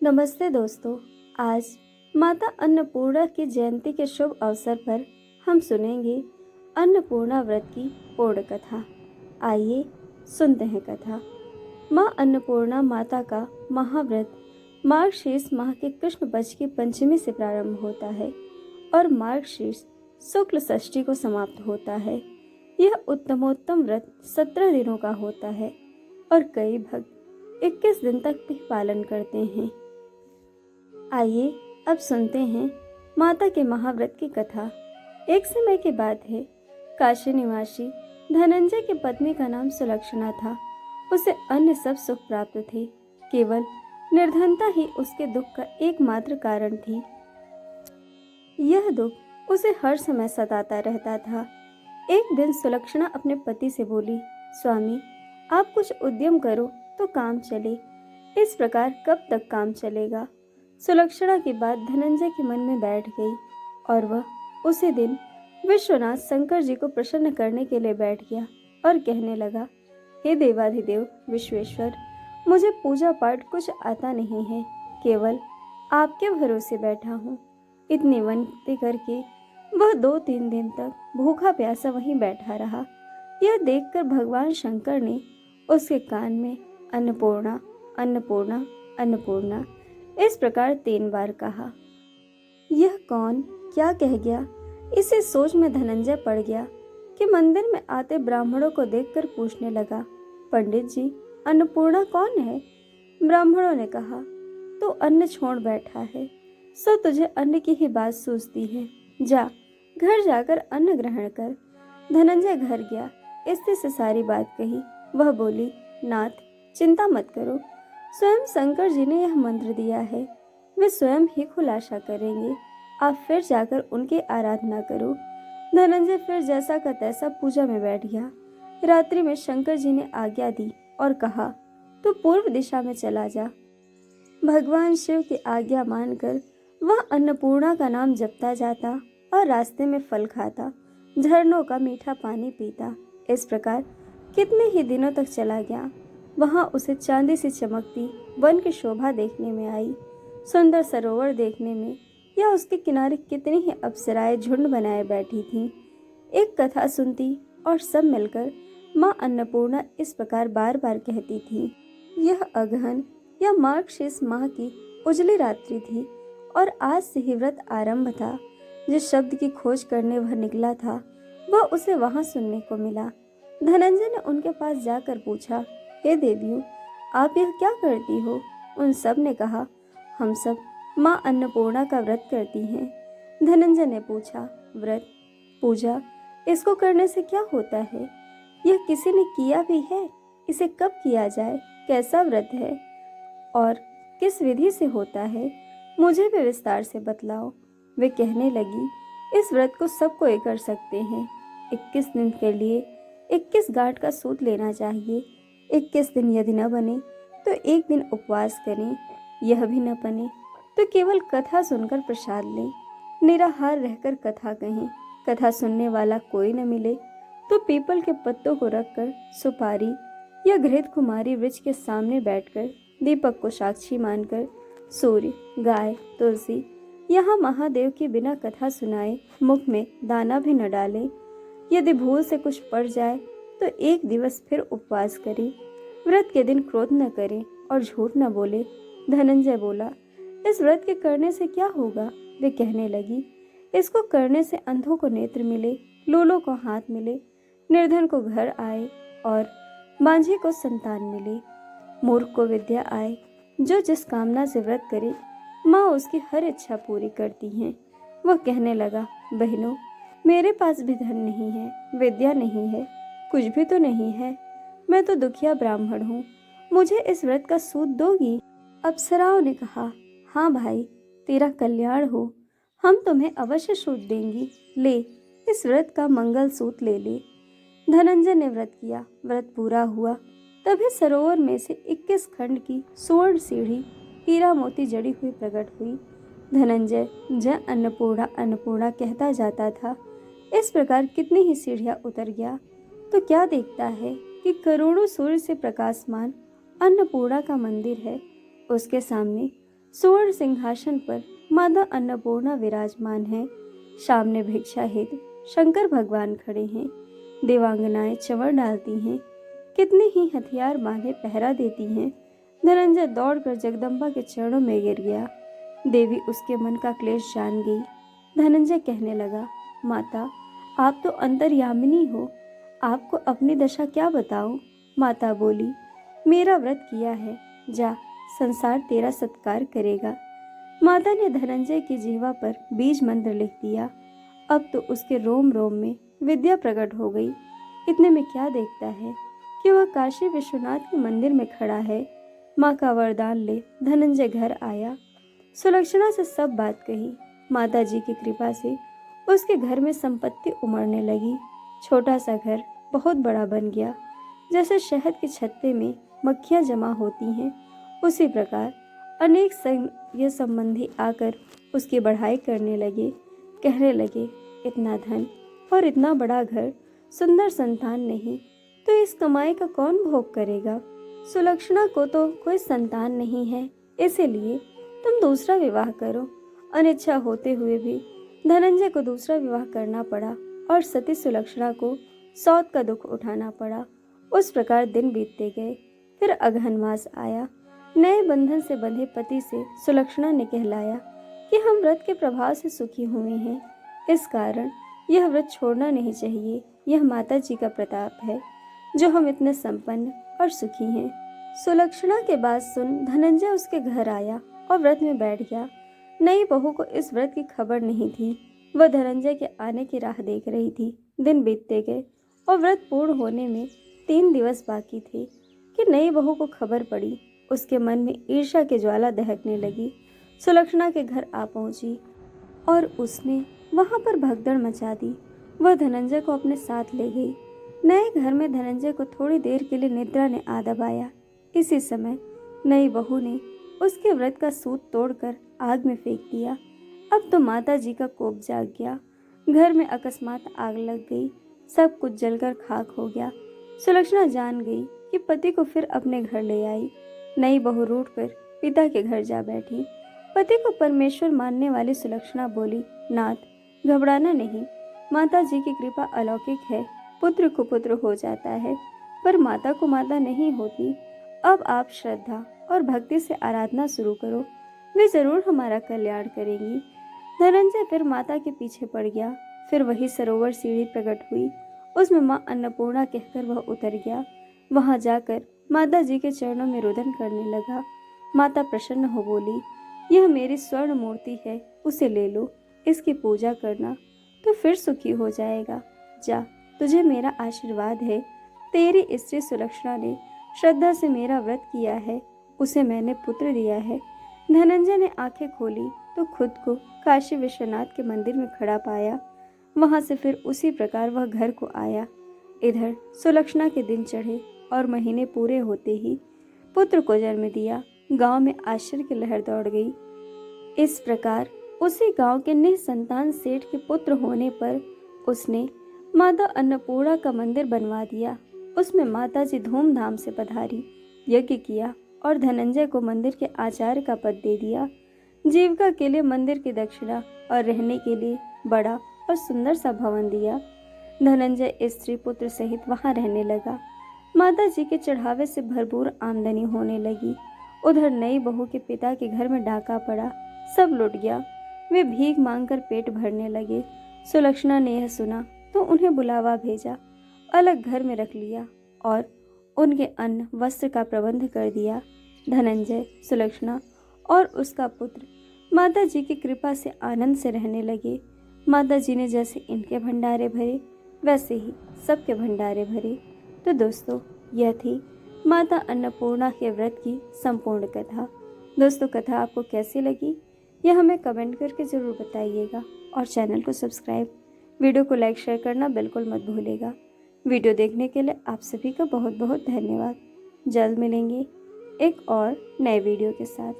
नमस्ते दोस्तों। आज माता अन्नपूर्णा की जयंती के शुभ अवसर पर हम सुनेंगे अन्नपूर्णा व्रत की पूर्ण कथा। आइए सुनते हैं कथा। माँ अन्नपूर्णा माता का महाव्रत मार्गशीर्ष माह के कृष्ण पक्ष की पंचमी से प्रारंभ होता है और मार्गशीर्ष शुक्ल षष्ठी को समाप्त होता है। यह उत्तमोत्तम व्रत 17 दिनों का होता है और कई भक्त 21 दिन तक भी पालन करते हैं। आइए अब सुनते हैं माता के महाव्रत की कथा। एक समय की बात है, काशी निवासी धनंजय की पत्नी का नाम सुलक्षणा था। उसे अन्य सब सुख प्राप्त थे, केवल निर्धनता ही उसके दुख का एकमात्र कारण थी। यह दुख उसे हर समय सताता रहता था। एक दिन सुलक्षणा अपने पति से बोली, स्वामी, आप कुछ उद्यम करो तो काम चले। इस प्रकार कब तक काम चलेगा? सुलक्षणा की बात धनंजय के मन में बैठ गई और वह उसी दिन विश्वनाथ शंकर जी को प्रसन्न करने के लिए बैठ गया और कहने लगा, हे देवाधिदेव विश्वेश्वर, मुझे पूजा पाठ कुछ आता नहीं है, केवल आपके भरोसे बैठा हूँ। इतनी विनती करके वह 2-3 दिन तक भूखा प्यासा वहीं बैठा रहा। यह देखकर भगवान शंकर ने उसके कान में अन्नपूर्णा अन्नपूर्णा अन्नपूर्णा इस प्रकार 3 बार कहा। यह कौन क्या कह गया, इसे सोच में धनंजय पड़ गया कि मंदिर में आते ब्राह्मणों को देखकर पूछने लगा, पंडित जी, अन्नपूर्णा कौन है? ब्राह्मणों ने कहा, तू अन्न छोड़ बैठा है, सो तुझे अन्न की ही बात सूझती है। जा, घर जाकर अन्न ग्रहण कर। धनंजय घर गया, स्त्री से सारी बात कही। वह बोली, नाथ, चिंता मत करो, स्वयं शंकर जी ने यह मंत्र दिया है, वे स्वयं ही खुलासा करेंगे। आप फिर जाकर उनकी आराधना करो। धनंजय फिर जैसा का तैसा पूजा में बैठ गया। रात्रि में शंकर जी ने आज्ञा दी और कहा, तू पूर्व दिशा में चला जा। भगवान शिव की आज्ञा मानकर वह अन्नपूर्णा का नाम जपता जाता और रास्ते में फल खाता, झरनों का मीठा पानी पीता। इस प्रकार कितने ही दिनों तक चला गया। वहां उसे चांदी सी चमकती वन की शोभा देखने में आई, सुंदर सरोवर देखने में, या उसके किनारे कितनी ही अप्सराएं झुंड बनाए बैठी थीं। एक कथा सुनती और सब मिलकर माँ अन्नपूर्णा इस प्रकार बार बार कहती थी। यह अगहन या मार्गशीर्ष माह की उजली रात्रि थी और आज से ही व्रत आरंभ था। जिस शब्द की खोज करने वह निकला था, वह उसे वहां सुनने को मिला। धनंजय ने उनके पास जाकर पूछा, हे देवियों, आप यह क्या करती हो? उन सब ने कहा, हम सब माँ अन्नपूर्णा का व्रत करती हैं। धनंजय ने पूछा, व्रत, पूजा, इसको करने से क्या होता है? यह किसी ने किया भी है? इसे कब किया जाए? कैसा व्रत है और किस विधि से होता है? मुझे भी विस्तार से बतलाओ। वे कहने लगी, इस व्रत को सब कोई कर सकते हैं। 21 दिन के लिए 21 गांठ का सूत लेना चाहिए। 21 दिन यदि न बने तो एक दिन उपवास करें। यह भी न बने तो केवल कथा सुनकर प्रसाद लें। निराहार रहकर कथा कहें। कथा सुनने वाला कोई न मिले तो पीपल के पत्तों को रखकर सुपारी या घृत कुमारी वृक्ष के सामने बैठकर दीपक को साक्षी मानकर सूर्य, गाय, तुलसी, यहाँ महादेव की बिना कथा सुनाए मुख में दाना भी न डालें। यदि भूल से कुछ पड़ जाए तो एक दिवस फिर उपवास करें। व्रत के दिन क्रोध न करें और झूठ न बोले। धनंजय बोला, इस व्रत के करने से क्या होगा? वे कहने लगी, इसको करने से अंधों को नेत्र मिले, लूलों को हाथ मिले, निर्धन को घर आए और मांझे को संतान मिले, मूर्ख को विद्या आए। जो जिस कामना से व्रत करे, माँ उसकी हर इच्छा पूरी करती हैं। वह कहने लगा, बहनों, मेरे पास भी धन नहीं है, विद्या नहीं है, कुछ भी तो नहीं है। मैं तो दुखिया ब्राह्मण हूँ, मुझे इस व्रत का सूत दोगी? अप्सराओं ने कहा, हाँ भाई, तेरा कल्याण हो, हम तुम्हें अवश्य सूत देंगी। ले, इस व्रत का मंगल सूत ले ले। धनंजय ने व्रत किया। व्रत पूरा हुआ, तभी सरोवर में से 21 खंड की स्वर्ण सीढ़ी हीरा मोती जड़ी हुई प्रकट हुई। धनंजय जय अन्नपूर्णा अन्नपूर्णा कहता जाता था। इस प्रकार कितनी ही सीढ़ियां उतर गया तो क्या देखता है कि करोड़ों सूर्य से प्रकाशमान अन्नपूर्णा का मंदिर है। उसके सामने स्वर्ण सिंहासन पर माता अन्नपूर्णा विराजमान है। सामने भिक्षा हेतु शंकर भगवान खड़े हैं। देवांगनाएं चंवर डालती हैं। कितने ही हथियार बांधे पहरा देती हैं। धनंजय दौड़कर जगदम्बा के चरणों में गिर गया। देवी उसके मन का क्लेश जान गई। धनंजय कहने लगा, माता, आप तो अंतर्यामिनी हो, आपको अपनी दशा क्या बताऊं? माता बोली, मेरा व्रत किया है, जा, संसार तेरा सत्कार करेगा। माता ने धनंजय की जीवा पर बीज मंत्र लिख दिया। अब तो उसके रोम रोम में विद्या प्रकट हो गई। इतने में क्या देखता है कि वह काशी विश्वनाथ के मंदिर में खड़ा है। माँ का वरदान ले धनंजय घर आया। सुलक्षणा से सब बात कही। माता जी की कृपा से उसके घर में संपत्ति उमड़ने लगी। छोटा सा घर बहुत बड़ा बन गया। जैसे शहद के छत्ते में मक्खियाँ जमा होती हैं, उसी प्रकार अनेक ये संबंधी आकर उसकी बढ़ाई करने लगे। कहने लगे, इतना धन और इतना बड़ा घर, सुंदर संतान नहीं, तो इस कमाई का कौन भोग करेगा? सुलक्षणा को तो कोई संतान नहीं है, इसीलिए तुम दूसरा विवाह करो। अनिच्छा होते हुए भी धनंजय को दूसरा विवाह करना पड़ा और सती सुलक्षणा को सौत का दुख उठाना पड़ा। उस प्रकार दिन बीतते गए। फिर अगहन मास आया। नए बंधन से बंधे पति से सुलक्षणा ने कहलाया कि हम व्रत के प्रभाव से सुखी हुए हैं, इस कारण यह व्रत छोड़ना नहीं चाहिए। यह माता जी का प्रताप है जो हम इतने संपन्न और सुखी हैं। सुलक्षणा के बात सुन धनंजय उसके घर आया और व्रत में बैठ गया। नई बहू को इस व्रत की खबर नहीं थी। वह धनंजय के आने की राह देख रही थी। दिन बीतते गए और व्रत पूर्ण होने में 3 दिवस बाकी थे कि नई बहू को खबर पड़ी। उसके मन में ईर्ष्या की ज्वाला दहकने लगी। सुलक्षणा के घर आ पहुंची और उसने वहां पर भगदड़ मचा दी। वह धनंजय को अपने साथ ले गई। नए घर में धनंजय को थोड़ी देर के लिए निद्रा ने आ दबाया। इसी समय नई बहू ने उसके व्रत का सूत तोड़कर आग में फेंक दिया। अब तो माता जी का कोप जाग गया। घर में अकस्मात आग लग गई। सब कुछ जलकर खाक हो गया। सुलक्षणा जान गई कि पति को फिर अपने घर ले आई। नई बहू रूठकर पिता के घर जा बैठी। पति को परमेश्वर मानने वाली सुलक्षणा बोली, नाथ, घबराना नहीं, माता जी की कृपा अलौकिक है। पुत्र को पुत्र हो जाता है, पर माता को माता नहीं होती। अब आप श्रद्धा और भक्ति से आराधना शुरू करो, वे जरूर हमारा कल्याण करेंगी। धनंजय फिर माता के पीछे पड़ गया। फिर वही सरोवर सीढ़ी प्रकट हुई। उसमें माँ अन्नपूर्णा कहकर वह उतर गया। वहां जाकर माता जी के चरणों में रुदन करने लगा। माता प्रसन्न हो बोली, यह मेरी स्वर्ण मूर्ति है, उसे ले लो, इसकी पूजा करना तो फिर सुखी हो जाएगा। जा, तुझे मेरा आशीर्वाद है। तेरी स्त्री सुलक्षणा ने श्रद्धा से मेरा व्रत किया है, उसे मैंने पुत्र दिया है। धनंजय ने आंखें खोली तो खुद को काशी विश्वनाथ के मंदिर में खड़ा पाया। वहां से फिर उसी प्रकार वह घर को आया। इधर सुलक्षणा के दिन चढ़े और महीने पूरे होते ही पुत्र को जन्म दिया। गांव में आश्चर्य की लहर दौड़ गई। इस प्रकार उसी गांव के निसंतान सेठ के पुत्र होने पर उसने माता अन्नपूर्णा का मंदिर बनवा दिया। उसमें माता जी धूमधाम से पधारी, यज्ञ किया और धनंजय को मंदिर के आचार्य का पद दे दिया। जीविका के लिए मंदिर की दक्षिणा और रहने के लिए बड़ा और सुंदर सा भवन दिया। धनंजय स्त्री पुत्र सहित वहां रहने लगा। माता जी के चढ़ावे से भरपूर आमदनी होने लगी। उधर नई बहू के पिता के घर में डाका पड़ा, सब लुट गया। वे भीख मांगकर पेट भरने लगे। सुलक्षणा ने यह सुना तो उन्हें बुलावा भेजा, अलग घर में रख लिया और उनके अन्न वस्त्र का प्रबंध कर दिया। धनंजय, सुलक्षणा और उसका पुत्र माता जी की कृपा से आनंद से रहने लगे। माता जी ने जैसे इनके भंडारे भरे, वैसे ही सबके भंडारे भरे। तो दोस्तों, यह थी माता अन्नपूर्णा के व्रत की संपूर्ण कथा। दोस्तों, कथा आपको कैसी लगी यह हमें कमेंट करके ज़रूर बताइएगा और चैनल को सब्सक्राइब, वीडियो को लाइक शेयर करना बिल्कुल मत भूलिएगा। वीडियो देखने के लिए आप सभी का बहुत बहुत धन्यवाद। जल्द मिलेंगे एक और नए वीडियो के साथ।